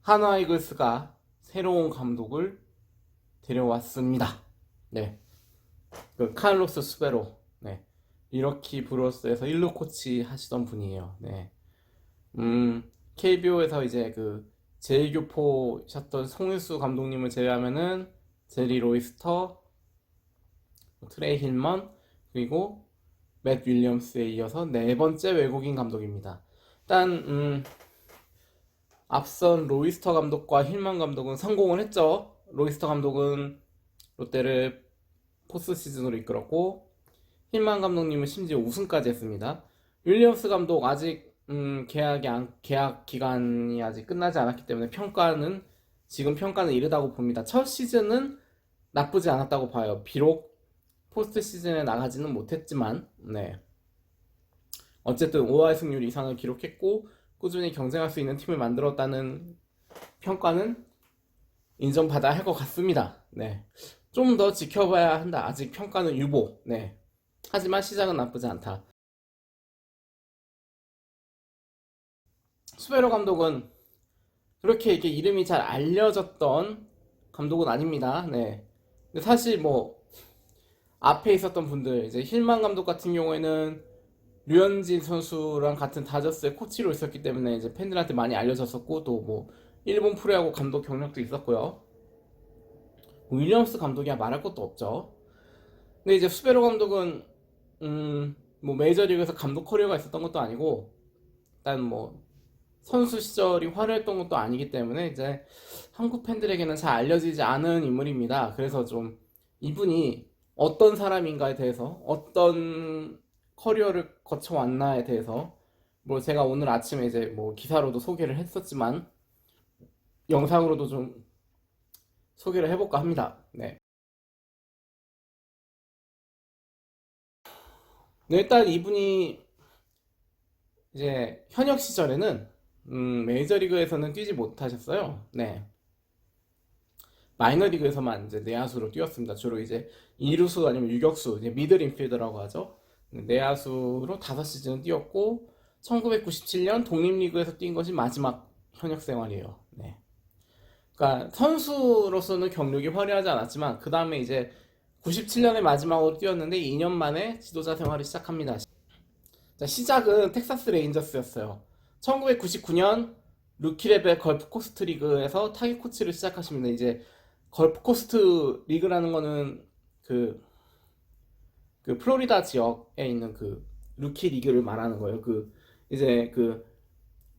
한화 이글스가 새로운 감독을 데려왔습니다. 네. 그 카를로스 수베로. 네. 이러키 브루어스에서 1루 코치 하시던 분이에요. 네. KBO에서 이제 그 제1교포셨던 송일수 감독님을 제외하면은 제리 로이스터, 트레이 힐먼, 그리고 맷 윌리엄스에 이어서 네 번째 외국인 감독입니다. 일단 앞선 로이스터 감독과 힐먼 감독은 성공을 했죠. 로이스터 감독은 롯데를 포스트 시즌으로 이끌었고, 힐만 감독님은 심지어 우승까지 했습니다. 윌리엄스 감독 아직 계약 기간이 아직 끝나지 않았기 때문에 지금 평가는 이르다고 봅니다. 첫 시즌은 나쁘지 않았다고 봐요. 비록 포스트 시즌에 나가지는 못했지만, 네. 어쨌든 5할 승률 이상을 기록했고 꾸준히 경쟁할 수 있는 팀을 만들었다는 평가는 인정받아야 할 것 같습니다. 네. 좀 더 지켜봐야 한다. 아직 평가는 유보. 네. 하지만 시작은 나쁘지 않다. 수베로 감독은 그렇게 이렇게 이름이 잘 알려졌던 감독은 아닙니다. 네. 근데 사실 뭐 앞에 있었던 분들 이제 힐만 감독 같은 경우에는 류현진 선수랑 같은 다저스의 코치로 있었기 때문에 이제 팬들한테 많이 알려졌었고 또 뭐 일본 프로야구 감독 경력도 있었고요. 뭐 윌리엄스 감독이야 말할 것도 없죠. 근데 이제 수베로 감독은 뭐 메이저리그에서 감독 커리어가 있었던 것도 아니고 일단 뭐 선수 시절이 화려했던 것도 아니기 때문에 이제 한국 팬들에게는 잘 알려지지 않은 인물입니다. 그래서 좀 이분이 어떤 사람인가에 대해서 어떤 커리어를 거쳐왔나에 대해서 뭐 제가 오늘 아침에 이제 뭐 기사로도 소개를 했었지만 영상으로도 좀 소개를 해볼까 합니다. 네. 네, 일단 이분이 이제 현역 시절에는 메이저리그에서는 뛰지 못하셨어요. 네. 마이너리그에서만 이제 내야수로 뛰었습니다. 주로 이제 이루수 아니면 유격수, 이제 미들 인필더라고 하죠. 내야수로 5시즌 뛰었고 1997년 독립리그에서 뛴 것이 마지막 현역 생활이에요. 네. 그러니까 선수로서는 경력이 화려하지 않았지만 그 다음에 이제 97년에 마지막으로 뛰었는데 2년 만에 지도자 생활을 시작합니다. 자, 시작은 텍사스 레인저스였어요. 1999년 루키레벨 걸프코스트 리그에서 타겟 코치를 시작하십니다. 이제 걸프코스트 리그라는 거는 그 플로리다 지역에 있는 그 루키 리그를 말하는 거예요. 이제 그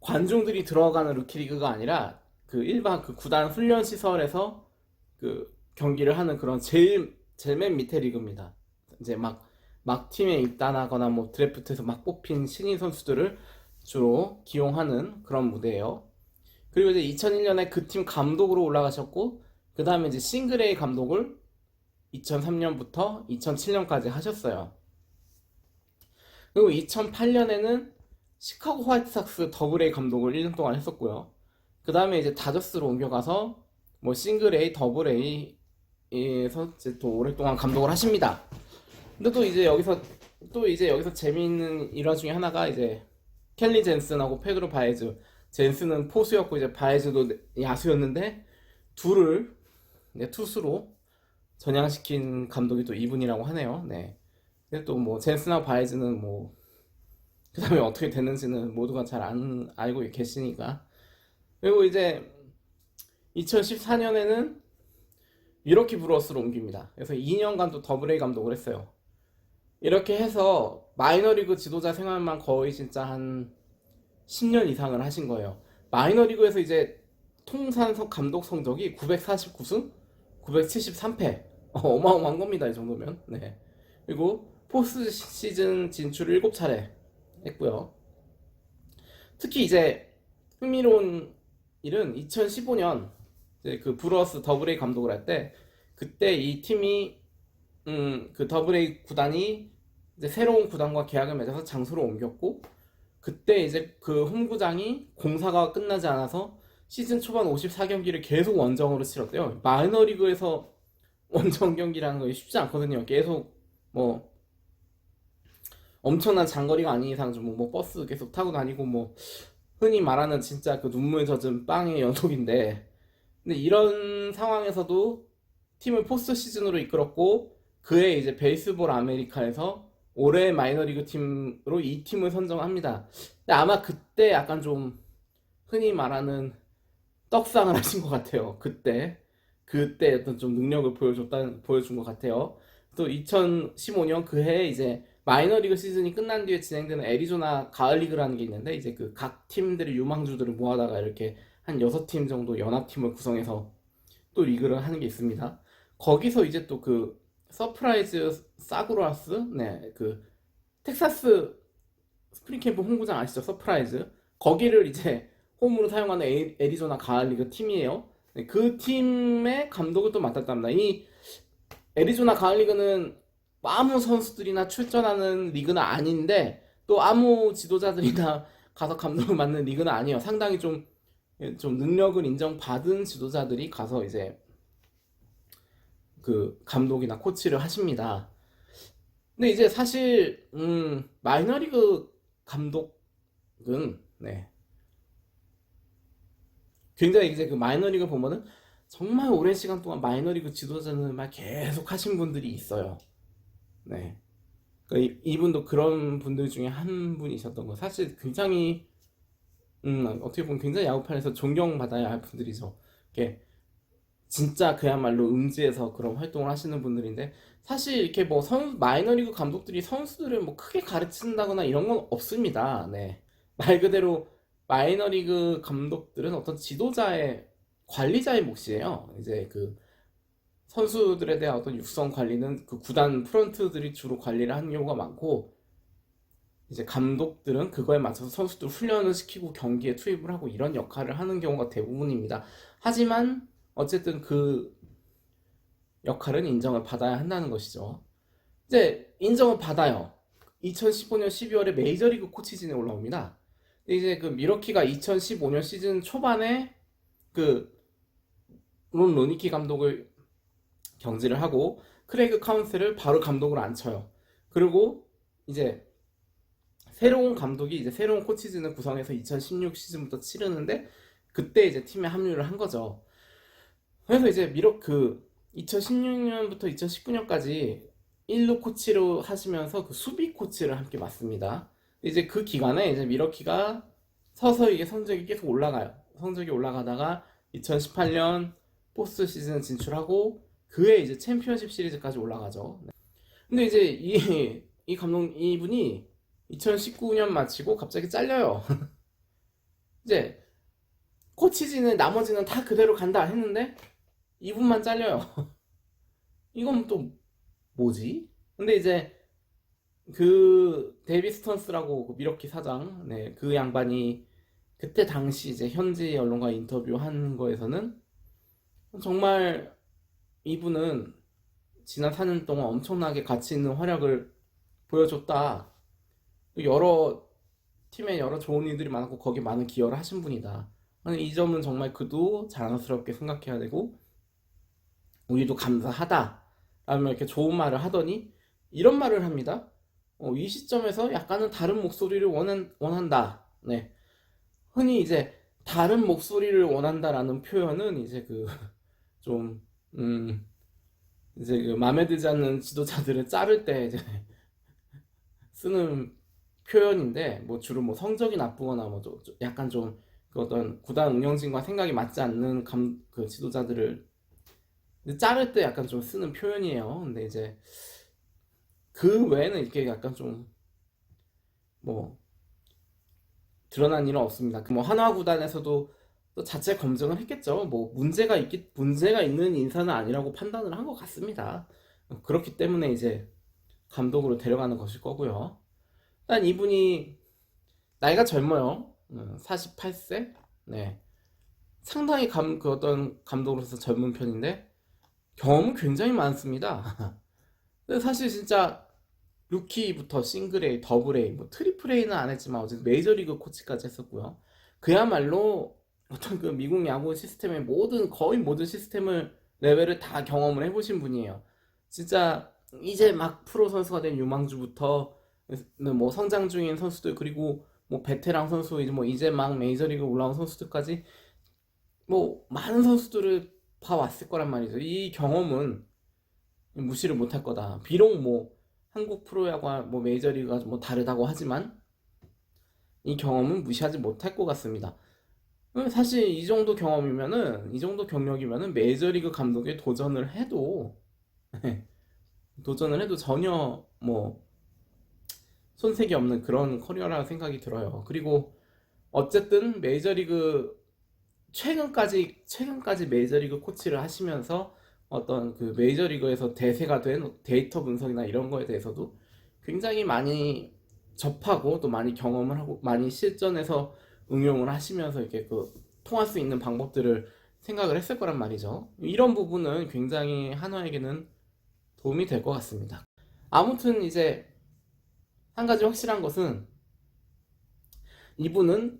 관중들이 들어가는 루키 리그가 아니라 그 일반 그 구단 훈련 시설에서 그 경기를 하는 그런 제일 맨 밑에 리그입니다. 이제 막 팀에 입단하거나 뭐 드래프트에서 막 뽑힌 신인 선수들을 주로 기용하는 그런 무대예요. 그리고 이제 2001년에 그 팀 감독으로 올라가셨고 그 다음에 이제 싱글A 감독을 2003년부터 2007년까지 하셨어요. 그리고 2008년에는 시카고 화이트삭스 더블A 감독을 1년 동안 했었고요. 그 다음에 이제 다저스로 옮겨가서 뭐 싱글A, 더블A에서 이제 또 오랫동안 감독을 하십니다. 근데 또 이제 여기서 재미있는 일화 중에 하나가 이제 켈리 젠슨하고 페드로 바에즈. 젠슨은 포수였고 이제 바에즈도 야수였는데 둘을 투수로 전향시킨 감독이 또 이분이라고 하네요. 네. 근데 또 뭐 젠슨하고 바에즈는 뭐 그다음에 어떻게 됐는지는 모두가 잘 알고 계시니까. 그리고 이제 2014년에는 위러키 브루어스로 옮깁니다. 그래서 2년간 또 더블A 감독을 했어요. 이렇게 해서 마이너리그 지도자 생활만 거의 진짜 한 10년 이상을 하신 거예요. 마이너리그에서 이제 통산 감독 성적이 949승, 973패. 어마어마한 겁니다, 이 정도면. 네. 그리고 포스트 시즌 진출 7차례 했고요. 특히 이제 흥미로운 일은 2015년 그 브루어스 더블A 감독을 할 때 그때 이 팀이 그 더블A 구단이 이제 새로운 구단과 계약을 맺어서 장소를 옮겼고 그때 이제 그 홈구장이 공사가 끝나지 않아서 시즌 초반 54경기를 계속 원정으로 치렀대요. 마이너리그에서 원정 경기라는 거 쉽지 않거든요. 계속 뭐 엄청난 장거리가 아닌 이상 좀 뭐 버스 계속 타고 다니고 뭐 흔히 말하는 진짜 그 눈물 젖은 빵의 연속인데, 근데 이런 상황에서도 팀을 포스트 시즌으로 이끌었고, 그해 이제 베이스볼 아메리카에서 올해 마이너리그 팀으로 이 팀을 선정합니다. 근데 아마 그때 약간 좀 흔히 말하는 떡상을 하신 것 같아요. 그때 어떤 좀 능력을 보여준 것 같아요. 또 2015년 그해 이제 마이너리그 시즌이 끝난 뒤에 진행되는 애리조나 가을리그라는 게 있는데, 이제 그 각 팀들의 유망주들을 모아다가 이렇게 한 6팀 정도 연합팀을 구성해서 또 리그를 하는 게 있습니다. 거기서 이제 또 그 서프라이즈 사그라스, 네, 그 텍사스 스프링캠프 홍구장 아시죠? 서프라이즈. 거기를 이제 홈으로 사용하는 애리조나 가을리그 팀이에요. 네, 그 팀의 감독을 또 맡았답니다. 이 애리조나 가을리그는 아무 선수들이나 출전하는 리그는 아닌데, 또 아무 지도자들이나 가서 감독을 맡는 리그는 아니에요. 상당히 좀 능력을 인정받은 지도자들이 가서 이제 그 감독이나 코치를 하십니다. 근데 이제 사실 마이너리그 감독은, 네, 굉장히 이제 그 마이너리그 보면은 정말 오랜 시간 동안 마이너리그 지도자는 막 계속 하신 분들이 있어요. 네. 그러니까 이분도 그런 분들 중에 한 분이셨던 거. 사실 굉장히 어떻게 보면 굉장히 야구판에서 존경받아야 할 분들이죠. 이렇게 진짜 그야말로 음지에서 그런 활동을 하시는 분들인데, 사실 이렇게 뭐 마이너리그 감독들이 선수들을 뭐 크게 가르친다거나 이런 건 없습니다. 네. 말 그대로 마이너리그 감독들은 어떤 지도자의 관리자의 몫이에요. 이제 그 선수들에 대한 어떤 육성 관리는 그 구단 프런트들이 주로 관리를 하는 경우가 많고, 이제 감독들은 그거에 맞춰서 선수들 훈련을 시키고 경기에 투입을 하고 이런 역할을 하는 경우가 대부분입니다. 하지만 어쨌든 그 역할은 인정을 받아야 한다는 것이죠. 이제 인정을 받아요. 2015년 12월에 메이저리그 코치진에 올라옵니다. 이제 그 미러키가 2015년 시즌 초반에 그 론 로니키 감독을 경질을 하고 크레이그 카운셀을 바로 감독으로 앉혀요. 그리고 이제 새로운 감독이 이제 새로운 코치진을 구성해서 2016 시즌부터 치르는데, 그때 이제 팀에 합류를 한 거죠. 그래서 이제 그 2016년부터 2019년까지 1루 코치로 하시면서 그 수비 코치를 함께 맡습니다. 이제 그 기간에 이제 미러키가 서서히 이게 성적이 계속 올라가요. 성적이 올라가다가 2018년 포스트 시즌 진출하고 그해 이제 챔피언십 시리즈까지 올라가죠. 네. 근데 이제 이 감독 이분이 2019년 마치고 갑자기 잘려요. 이제 코치진은 나머지는 다 그대로 간다 했는데 이분만 잘려요. 이건 또 뭐지? 근데 이제 그 데이비 스턴스라고 그 미러키 사장, 네, 그 양반이 그때 당시 이제 현지 언론과 인터뷰한 거에서는 정말 이분은 지난 4년 동안 엄청나게 가치 있는 활약을 보여줬다. 여러 팀에 여러 좋은 일들이 많았고 거기에 많은 기여를 하신 분이다. 이 점은 정말 그도 자랑스럽게 생각해야 되고 우리도 감사하다 라며 이렇게 좋은 말을 하더니 이런 말을 합니다. 이 시점에서 약간은 다른 목소리를 원한다. 네. 흔히 이제 다른 목소리를 원한다라는 표현은 이제 그 좀 이제 그 마음에 들지 않는 지도자들을 자를 때 이제 쓰는 표현인데, 뭐 주로 뭐 성적이 나쁘거나 뭐 약간 좀 그 어떤 구단 운영진과 생각이 맞지 않는 그 지도자들을 자를 때 약간 좀 쓰는 표현이에요. 근데 이제 그 외에는 이렇게 약간 좀 뭐 드러난 일은 없습니다. 그 뭐 한화 구단에서도 또 자체 검증을 했겠죠. 뭐 문제가 있는 인사는 아니라고 판단을 한 것 같습니다. 그렇기 때문에 이제 감독으로 데려가는 것일 거고요. 일단 이분이 나이가 젊어요. 48세? 네. 상당히 그 어떤 감독으로서 젊은 편인데 경험은 굉장히 많습니다. 근데 사실 진짜 루키부터 싱글 A, 더블 A, 뭐 트리플 A는 안 했지만 어쨌든 메이저리그 코치까지 했었고요. 그야말로 어떤 그 미국 야구 시스템의 거의 모든 시스템을 레벨을 다 경험을 해보신 분이에요. 진짜 이제 막 프로 선수가 된 유망주부터 뭐 성장 중인 선수들, 그리고 뭐 베테랑 선수 이제 막 메이저리그 올라온 선수들까지 뭐 많은 선수들을 봐왔을 거란 말이죠. 이 경험은 무시를 못할 거다. 비록 뭐 한국 프로야구와 뭐 메이저리그가 뭐 다르다고 하지만 이 경험은 무시하지 못할 것 같습니다. 사실 이 정도 경력이면은 메이저리그 감독에 도전을 해도 전혀 뭐 손색이 없는 그런 커리어라는 생각이 들어요. 그리고 어쨌든 최근까지 메이저리그 코치를 하시면서 어떤 그 메이저리그에서 대세가 된 데이터 분석이나 이런 거에 대해서도 굉장히 많이 접하고 또 많이 경험을 하고 많이 실전에서 응용을 하시면서 이렇게 그 통할 수 있는 방법들을 생각을 했을 거란 말이죠. 이런 부분은 굉장히 한화에게는 도움이 될 것 같습니다. 아무튼 이제 한 가지 확실한 것은 이분은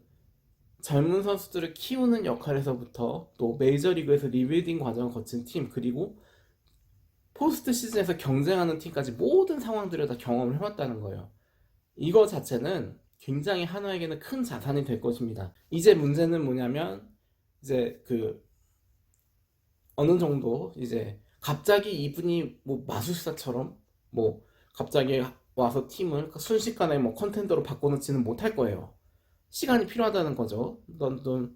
젊은 선수들을 키우는 역할에서부터 또 메이저리그에서 리빌딩 과정을 거친 팀 그리고 포스트 시즌에서 경쟁하는 팀까지 모든 상황들을 다 경험을 해왔다는 거예요. 이거 자체는 굉장히 한화에게는 큰 자산이 될 것입니다. 이제 문제는 뭐냐면 이제 그 어느 정도 이제 갑자기 이분이 뭐 마술사처럼 뭐 갑자기 와서 팀을 순식간에 뭐 컨텐더로 바꿔놓지는 못할 거예요. 시간이 필요하다는 거죠. 어떤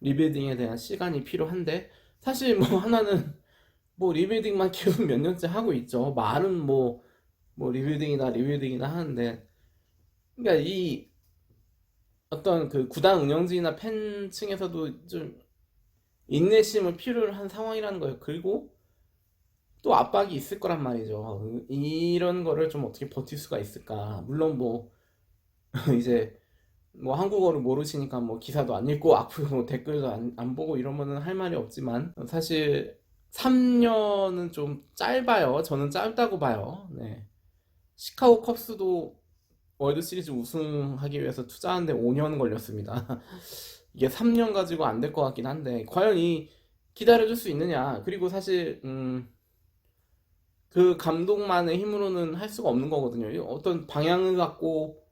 리빌딩에 대한 시간이 필요한데 사실 뭐 하나는 뭐 리빌딩만 계속 몇 년째 하고 있죠. 말은 뭐 리빌딩이다 하는데 그러니까 이 어떤 그 구단 운영진이나 팬층에서도 좀 인내심을 필요로 한 상황이라는 거예요. 그리고 또 압박이 있을 거란 말이죠. 이런 거를 좀 어떻게 버틸 수가 있을까? 물론 뭐 이제 뭐 한국어를 모르시니까 뭐 기사도 안 읽고 앞으로 뭐 댓글도 안 보고 이러면은 할 말이 없지만 사실 3년은 좀 짧아요. 저는 짧다고 봐요. 네. 시카고 컵스도 월드 시리즈 우승하기 위해서 투자하는데 5년 걸렸습니다. 이게 3년 가지고 안 될 것 같긴 한데 과연 이 기다려줄 수 있느냐? 그리고 사실 그 감독만의 힘으로는 할 수가 없는 거거든요. 어떤 방향을 갖고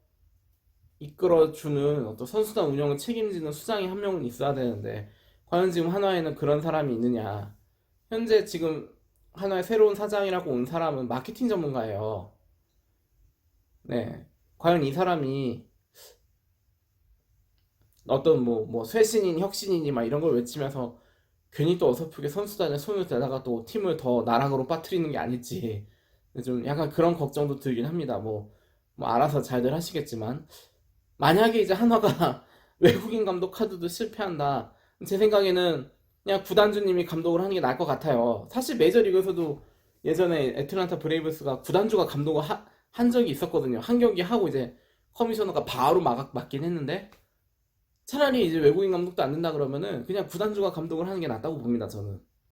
이끌어주는 어떤 선수단 운영을 책임지는 수장이 한 명은 있어야 되는데 과연 지금 한화에는 그런 사람이 있느냐? 현재 지금 한화의 새로운 사장이라고 온 사람은 마케팅 전문가예요. 네. 과연 이 사람이 어떤 뭐 쇄신인 혁신이니 막 이런 걸 외치면서 괜히 또 어설프게 선수단에 손을 대다가 또 팀을 더 나락으로 빠뜨리는 게 아닐지 좀 약간 그런 걱정도 들긴 합니다. 뭐 알아서 잘들 하시겠지만 만약에 이제 한화가 외국인 감독 카드도 실패한다. 제 생각에는 그냥 구단주님이 감독을 하는 게 나을 것 같아요. 사실 메이저리그에서도 예전에 애틀란타 브레이브스가 구단주가 감독을 한 적이 있었거든요. 한 경기 하고 이제 커미셔너가 바로 맡긴 했는데 차라리 이제 외국인 감독도 안 된다 그러면은 그냥 구단주가 감독을 하는 게 낫다고 봅니다, 저는.